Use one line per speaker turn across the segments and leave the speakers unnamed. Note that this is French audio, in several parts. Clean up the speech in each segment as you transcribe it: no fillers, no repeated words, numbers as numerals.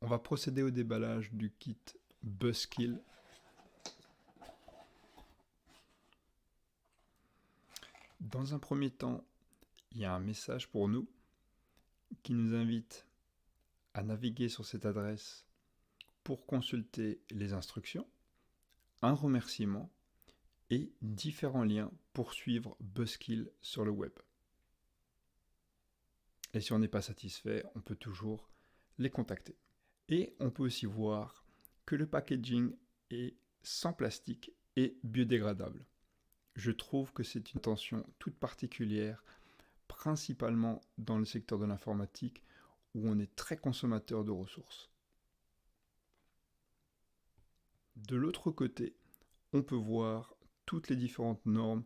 On va procéder au déballage du kit Buzzkill. Dans un premier temps, il y a un message pour nous qui nous invite à naviguer sur cette adresse pour consulter les instructions, un remerciement et différents liens pour suivre Buzzkill sur le web. Et si on n'est pas satisfait, on peut toujours les contacter. Et on peut aussi voir que le packaging est sans plastique et biodégradable. Je trouve que c'est une attention toute particulière, principalement dans le secteur de l'informatique, où on est très consommateur de ressources. De l'autre côté, on peut voir toutes les différentes normes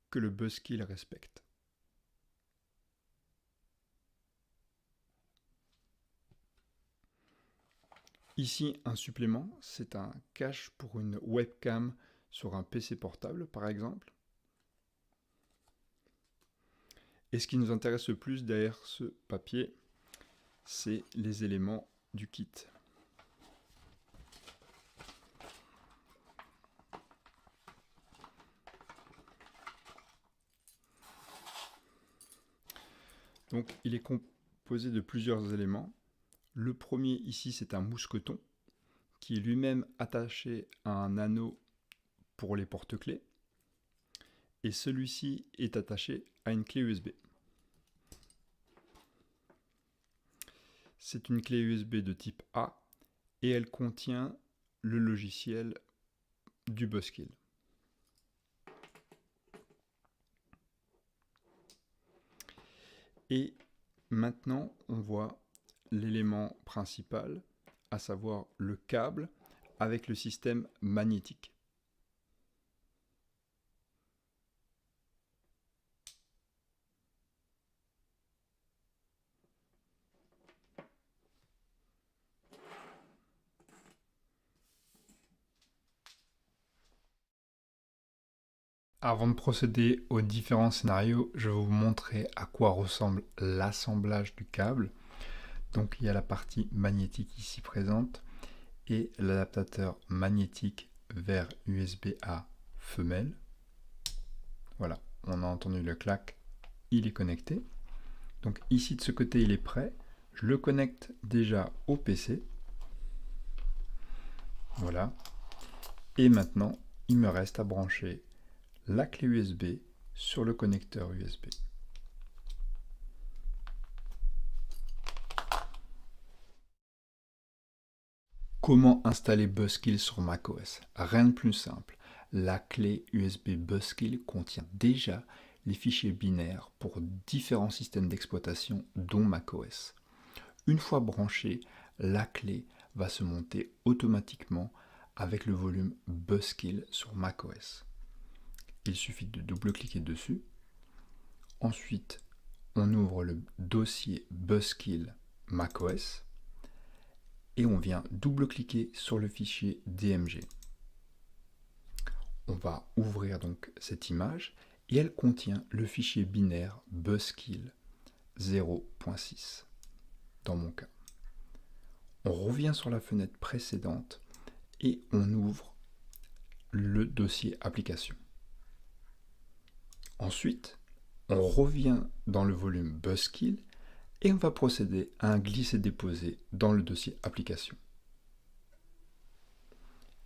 que le Buzzkill respecte. Ici, un supplément, c'est un cache pour une webcam sur un PC portable, par exemple. Et ce qui nous intéresse le plus derrière ce papier, c'est les éléments du kit. Donc, il est composé de plusieurs éléments. Le premier ici, c'est un mousqueton qui est lui-même attaché à un anneau pour les porte-clés. Et celui-ci est attaché à une clé USB. C'est une clé USB de type A et elle contient le logiciel du Buzzkill. Et maintenant, on voit l'élément principal, à savoir le câble avec le système magnétique. Avant de procéder aux différents scénarios, je vais vous montrer à quoi ressemble l'assemblage du câble. Donc il y a la partie magnétique ici présente et l'adaptateur magnétique vers USB-A femelle. Voilà, on a entendu le clac, il est connecté. Donc ici de ce côté il est prêt, je le connecte déjà au PC. Voilà, et maintenant il me reste à brancher la clé USB sur le connecteur USB. Comment installer Buzzkill sur macOS? Rien de plus simple. La clé USB Buzzkill contient déjà les fichiers binaires pour différents systèmes d'exploitation, dont macOS. Une fois branchée, la clé va se monter automatiquement avec le volume Buzzkill sur macOS. Il suffit de double-cliquer dessus. Ensuite, on ouvre le dossier Buzzkill macOS et on vient double-cliquer sur le fichier DMG. On va ouvrir donc cette image et elle contient le fichier binaire Buzzkill 0.6 dans mon cas. On revient sur la fenêtre précédente et on ouvre le dossier application. Ensuite, on revient dans le volume Buzzkill et on va procéder à un glisser-déposer dans le dossier application.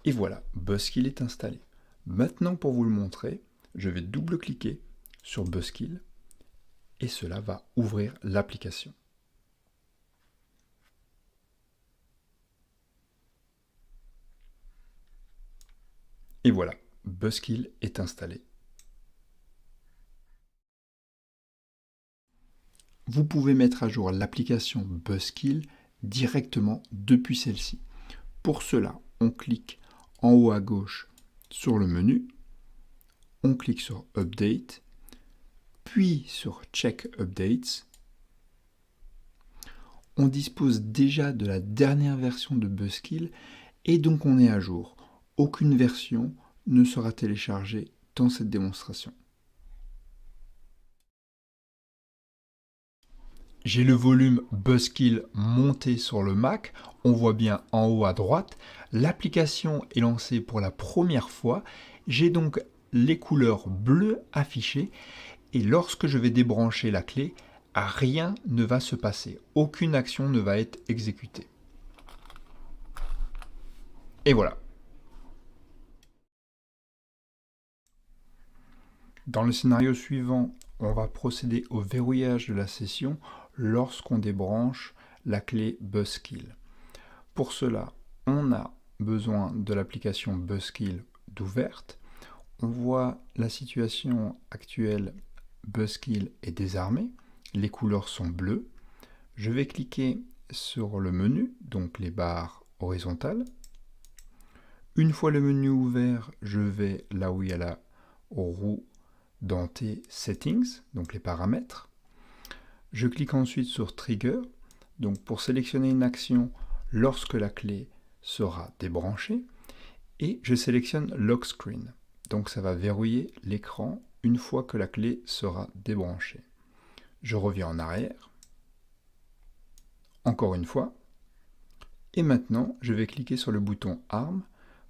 Et voilà, Buzzkill est installé. Maintenant, pour vous le montrer, je vais double-cliquer sur Buzzkill et cela va ouvrir l'application. Et voilà, Buzzkill est installé. Vous pouvez mettre à jour l'application Buzzkill directement depuis celle-ci. Pour cela, on clique en haut à gauche sur le menu, on clique sur Update, puis sur Check Updates. On dispose déjà de la dernière version de Buzzkill et donc on est à jour. Aucune version ne sera téléchargée dans cette démonstration. J'ai le volume Buzzkill monté sur le Mac. On voit bien en haut à droite. L'application est lancée pour la première fois. J'ai donc les couleurs bleues affichées. Et lorsque je vais débrancher la clé, rien ne va se passer. Aucune action ne va être exécutée. Et voilà. Dans le scénario suivant, on va procéder au verrouillage de la session lorsqu'on débranche la clé Buzzkill. Pour cela, on a besoin de l'application Buzzkill d'ouverte. On voit la situation actuelle, Buzzkill est désarmé, les couleurs sont bleues. Je vais cliquer sur le menu, donc les barres horizontales. Une fois le menu ouvert, je vais là où il y a la roue dentée Settings, donc les paramètres. Je clique ensuite sur Trigger, donc pour sélectionner une action lorsque la clé sera débranchée, et je sélectionne Lock Screen. Donc ça va verrouiller l'écran une fois que la clé sera débranchée. Je reviens en arrière, encore une fois, et maintenant je vais cliquer sur le bouton Arm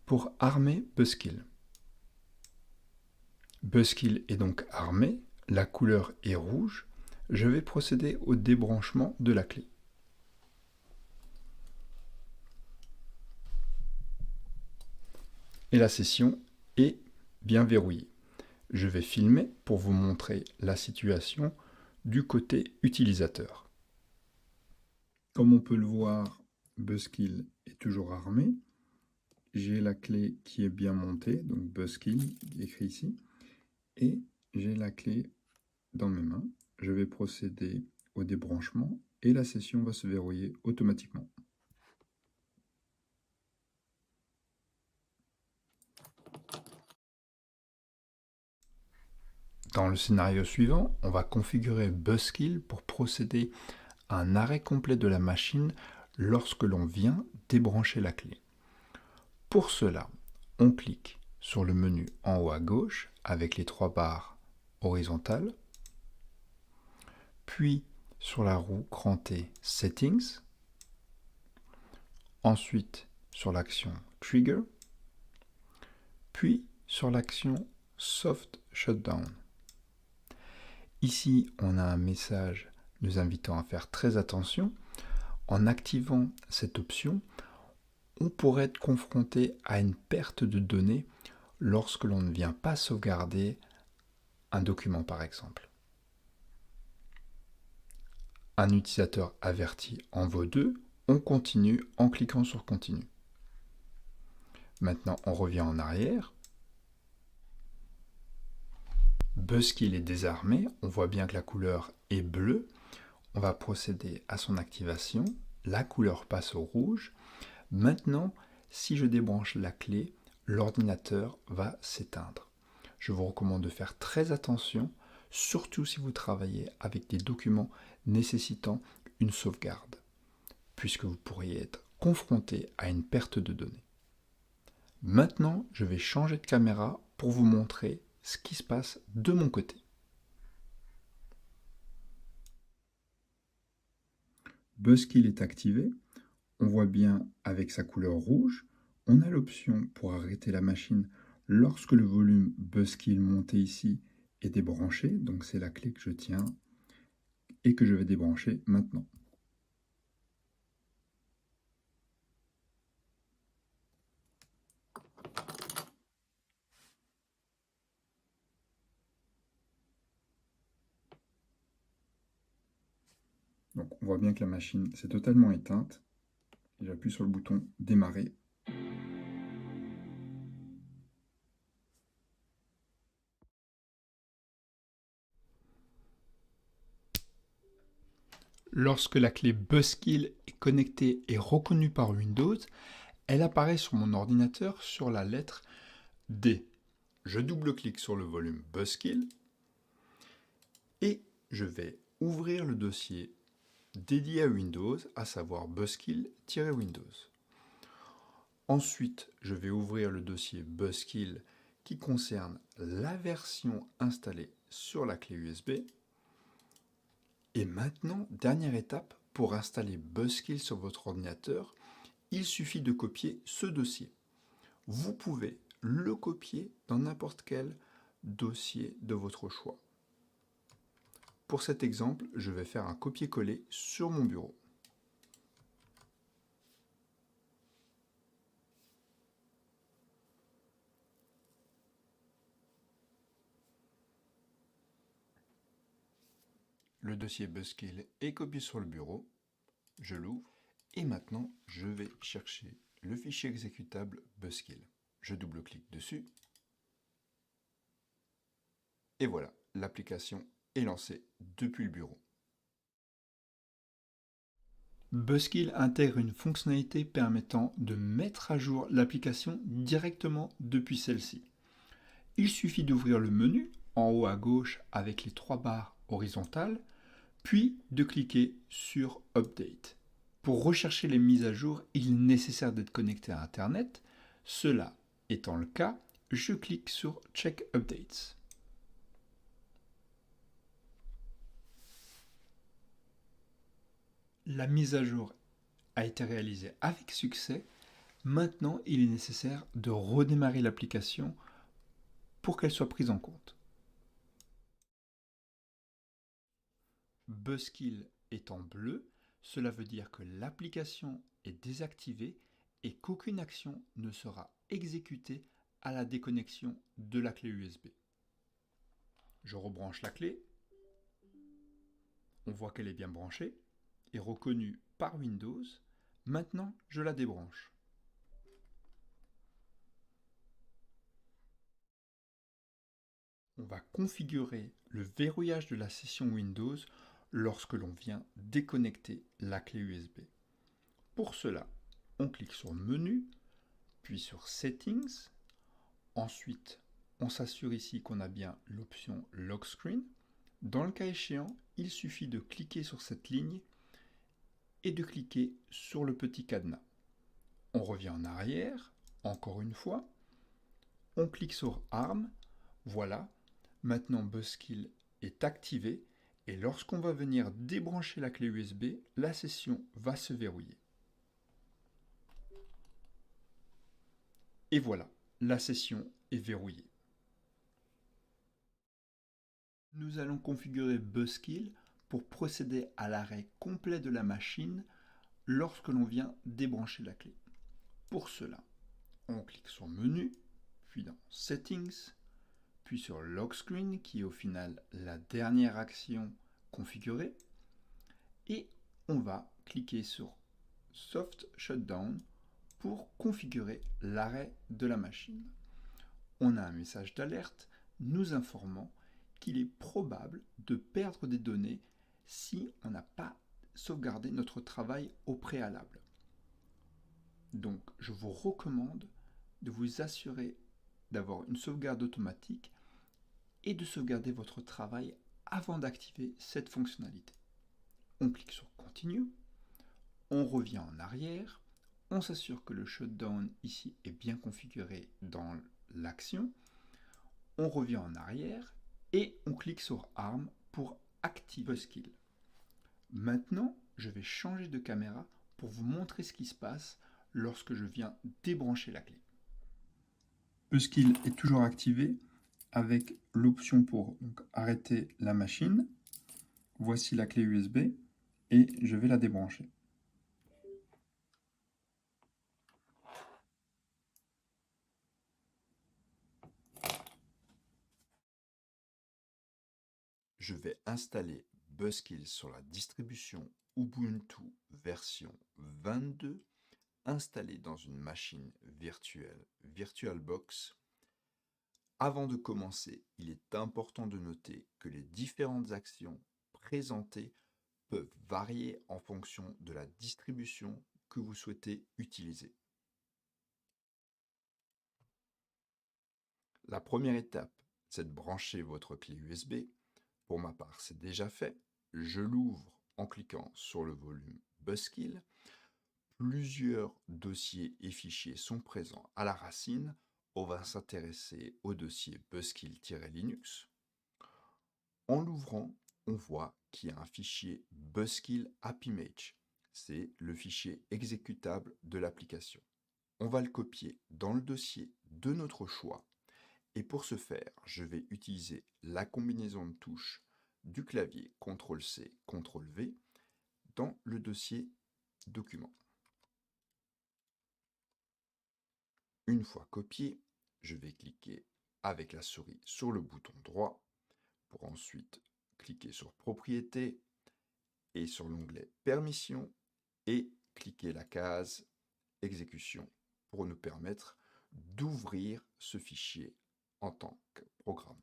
pour armer Buzzkill. Buzzkill est donc armé, la couleur est rouge. Je vais procéder au débranchement de la clé. Et la session est bien verrouillée. Je vais filmer pour vous montrer la situation du côté utilisateur. Comme on peut le voir, Buzzkill est toujours armé. J'ai la clé qui est bien montée, donc Buzzkill écrit ici, et j'ai la clé dans mes mains. Je vais procéder au débranchement et la session va se verrouiller automatiquement. Dans le scénario suivant, on va configurer Buzzkill pour procéder à un arrêt complet de la machine lorsque l'on vient débrancher la clé. Pour cela, on clique sur le menu en haut à gauche avec les trois barres horizontales, puis sur la roue crantée Settings, ensuite sur l'action Trigger, puis sur l'action Soft Shutdown. Ici, on a un message nous invitant à faire très attention. En activant cette option, on pourrait être confronté à une perte de données lorsque l'on ne vient pas sauvegarder un document par exemple. Un utilisateur averti en vaut deux, on continue en cliquant sur Continue. Maintenant, on revient en arrière. Buzzkill est désarmé, on voit bien que la couleur est bleue. On va procéder à son activation, la couleur passe au rouge. Maintenant, si je débranche la clé, l'ordinateur va s'éteindre. Je vous recommande de faire très attention, surtout si vous travaillez avec des documents nécessitant une sauvegarde, puisque vous pourriez être confronté à une perte de données. Maintenant, je vais changer de caméra pour vous montrer ce qui se passe de mon côté. Buzzkill est activé. On voit bien avec sa couleur rouge. On a l'option pour arrêter la machine lorsque le volume Buzzkill monté ici est débranché. Donc c'est la clé que je tiens et que je vais débrancher maintenant. Donc on voit bien que la machine s'est totalement éteinte. J'appuie sur le bouton démarrer. Lorsque la clé Buzzkill est connectée et reconnue par Windows, elle apparaît sur mon ordinateur sur la lettre D. Je double-clique sur le volume Buzzkill et je vais ouvrir le dossier dédié à Windows, à savoir Buzzkill-Windows. Ensuite, je vais ouvrir le dossier Buzzkill qui concerne la version installée sur la clé USB. Et Et maintenant, dernière étape, pour installer Buzzkill sur votre ordinateur, il suffit de copier ce dossier. Vous pouvez le copier dans n'importe quel dossier de votre choix. Pour cet exemple, je vais faire un copier-coller sur mon bureau. Le dossier Buzzkill est copié sur le bureau. Je l'ouvre et maintenant je vais chercher le fichier exécutable Buzzkill. Je double-clique dessus et voilà, l'application est lancée depuis le bureau. Buzzkill intègre une fonctionnalité permettant de mettre à jour l'application directement depuis celle-ci. Il suffit d'ouvrir le menu en haut à gauche avec les 3 barres horizontales, puis de cliquer sur Update. Pour rechercher les mises à jour, il est nécessaire d'être connecté à Internet. Cela étant le cas, je clique sur Check Updates. La mise à jour a été réalisée avec succès. Maintenant, il est nécessaire de redémarrer l'application pour qu'elle soit prise en compte. Buzzkill est en bleu, cela veut dire que l'application est désactivée et qu'aucune action ne sera exécutée à la déconnexion de la clé USB. Je rebranche la clé. On voit qu'elle est bien branchée et reconnue par Windows. Maintenant, je la débranche. On va configurer le verrouillage de la session Windows lorsque l'on vient déconnecter la clé USB. Pour cela, on clique sur Menu, puis sur Settings. Ensuite, on s'assure ici qu'on a bien l'option Lock Screen. Dans le cas échéant, il suffit de cliquer sur cette ligne et de cliquer sur le petit cadenas. On revient en arrière, encore une fois. On clique sur Arm. Voilà, maintenant Buzzkill est activé et lorsqu'on va venir débrancher la clé USB, la session va se verrouiller. Et voilà, la session est verrouillée. Nous allons configurer Buzzkill pour procéder à l'arrêt complet de la machine lorsque l'on vient débrancher la clé. Pour cela, on clique sur Menu, puis dans Settings, puis sur Lock Screen, qui est au final la dernière action configurée, et on va cliquer sur Soft Shutdown pour configurer l'arrêt de la machine. On a un message d'alerte nous informant qu'il est probable de perdre des données si on n'a pas sauvegardé notre travail au préalable. Donc, je vous recommande de vous assurer d'avoir une sauvegarde automatique et de sauvegarder votre travail avant d'activer cette fonctionnalité. On clique sur Continue, on revient en arrière, on s'assure que le shutdown ici est bien configuré dans l'action, on revient en arrière et on clique sur Arm pour activer Buzzkill. Maintenant, je vais changer de caméra pour vous montrer ce qui se passe lorsque je viens débrancher la clé. Buzzkill est toujours activé avec l'option pour arrêter la machine. Voici la clé USB et je vais la débrancher. Je vais installer Buzzkill sur la distribution Ubuntu version 22 installée dans une machine virtuelle VirtualBox. Avant de commencer, il est important de noter que les différentes actions présentées peuvent varier en fonction de la distribution que vous souhaitez utiliser. La première étape, c'est de brancher votre clé USB. Pour ma part, c'est déjà fait. Je l'ouvre en cliquant sur le volume Buzzkill. Plusieurs dossiers et fichiers sont présents à la racine. On va s'intéresser au dossier Buzzkill-Linux. En l'ouvrant, on voit qui a un fichier Buzzkill AppImage. C'est le fichier exécutable de l'application. On va le copier dans le dossier de notre choix. Et pour ce faire, je vais utiliser la combinaison de touches du clavier CTRL-C, CTRL-V dans le dossier document. Une fois copié, je vais cliquer avec la souris sur le bouton droit pour ensuite cliquer sur Propriétés et sur l'onglet Permissions et cliquer la case Exécution pour nous permettre d'ouvrir ce fichier en tant que programme.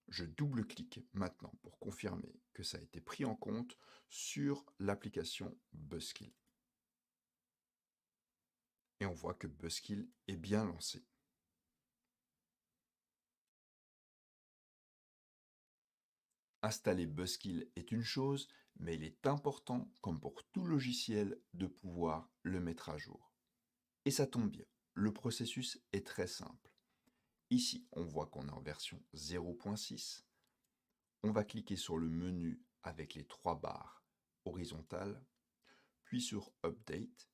Je double-clique maintenant pour confirmer que ça a été pris en compte sur l'application Buzzkill. Et on voit que Buzzkill est bien lancé. Installer Buzzkill est une chose, mais il est important, comme pour tout logiciel, de pouvoir le mettre à jour. Et ça tombe bien, le processus est très simple. Ici, on voit qu'on est en version 0.6. On va cliquer sur le menu avec les 3 barres horizontales, puis sur Update.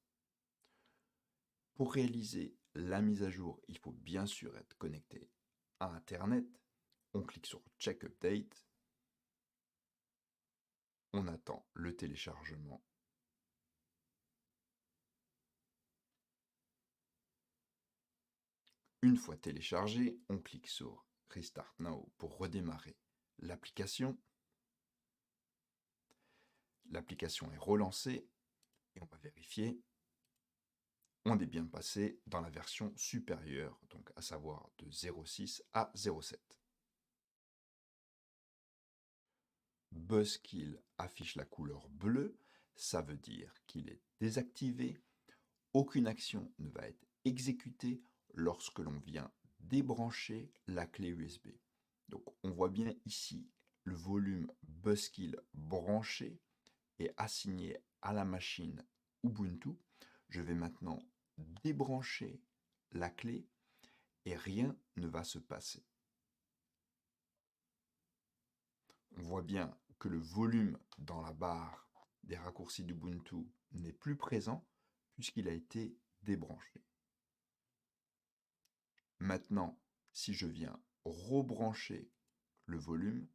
Pour réaliser la mise à jour, il faut bien sûr être connecté à Internet. On clique sur Check Update. On attend le téléchargement. Une fois téléchargé, on clique sur Restart Now pour redémarrer l'application. L'application est relancée et on va vérifier. On est bien passé dans la version supérieure, donc à savoir de 0.6 à 0.7. Buzzkill affiche la couleur bleue, ça veut dire qu'il est désactivé. Aucune action ne va être exécutée lorsque l'on vient débrancher la clé USB. Donc on voit bien ici le volume Buzzkill branché et assigné à la machine Ubuntu. Je vais maintenant débrancher la clé et rien ne va se passer. On voit bien que le volume dans la barre des raccourcis d'Ubuntu n'est plus présent puisqu'il a été débranché. Maintenant, si je viens rebrancher le volume,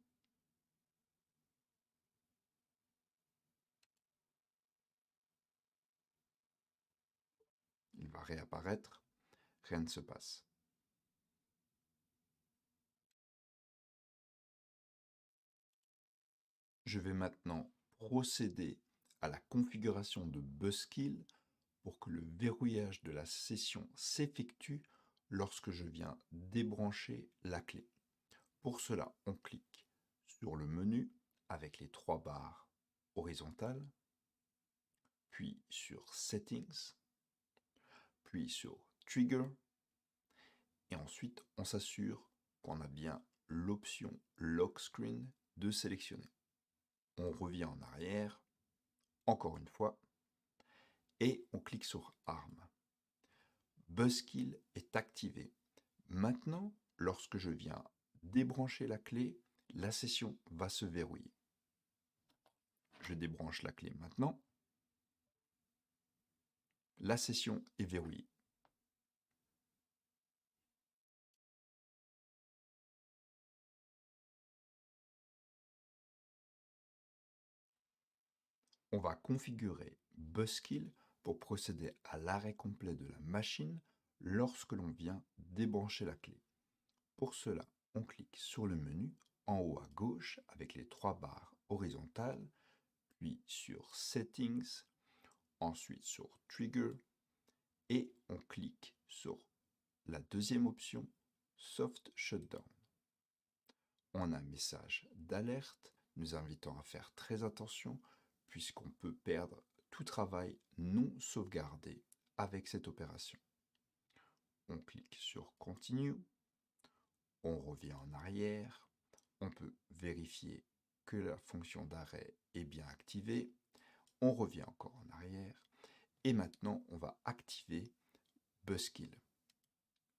il va réapparaître, rien ne se passe. Je vais maintenant procéder à la configuration de Buzzkill pour que le verrouillage de la session s'effectue lorsque je viens débrancher la clé. Pour cela, on clique sur le menu avec les 3 barres horizontales, puis sur Settings, puis sur Trigger, et ensuite on s'assure qu'on a bien l'option Lock Screen de sélectionner. On revient en arrière, encore une fois, et on clique sur Arm. Buzzkill est activé. Maintenant, lorsque je viens débrancher la clé, la session va se verrouiller. Je débranche la clé maintenant. La session est verrouillée. On va configurer Buzzkill pour procéder à l'arrêt complet de la machine lorsque l'on vient débrancher la clé. Pour cela, on clique sur le menu en haut à gauche avec les 3 barres horizontales, puis sur Settings, ensuite sur Trigger, et on clique sur la deuxième option, Soft Shutdown. On a un message d'alerte nous invitant à faire très attention puisqu'on peut perdre tout travail non sauvegardé avec cette opération. On clique sur Continue, on revient en arrière, on peut vérifier que la fonction d'arrêt est bien activée, on revient encore en arrière, et maintenant on va activer Buzzkill.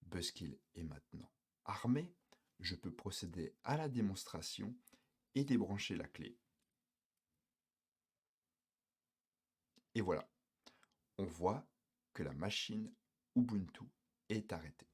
Buzzkill est maintenant armé, je peux procéder à la démonstration et débrancher la clé. Et voilà, on voit que la machine Ubuntu est arrêtée.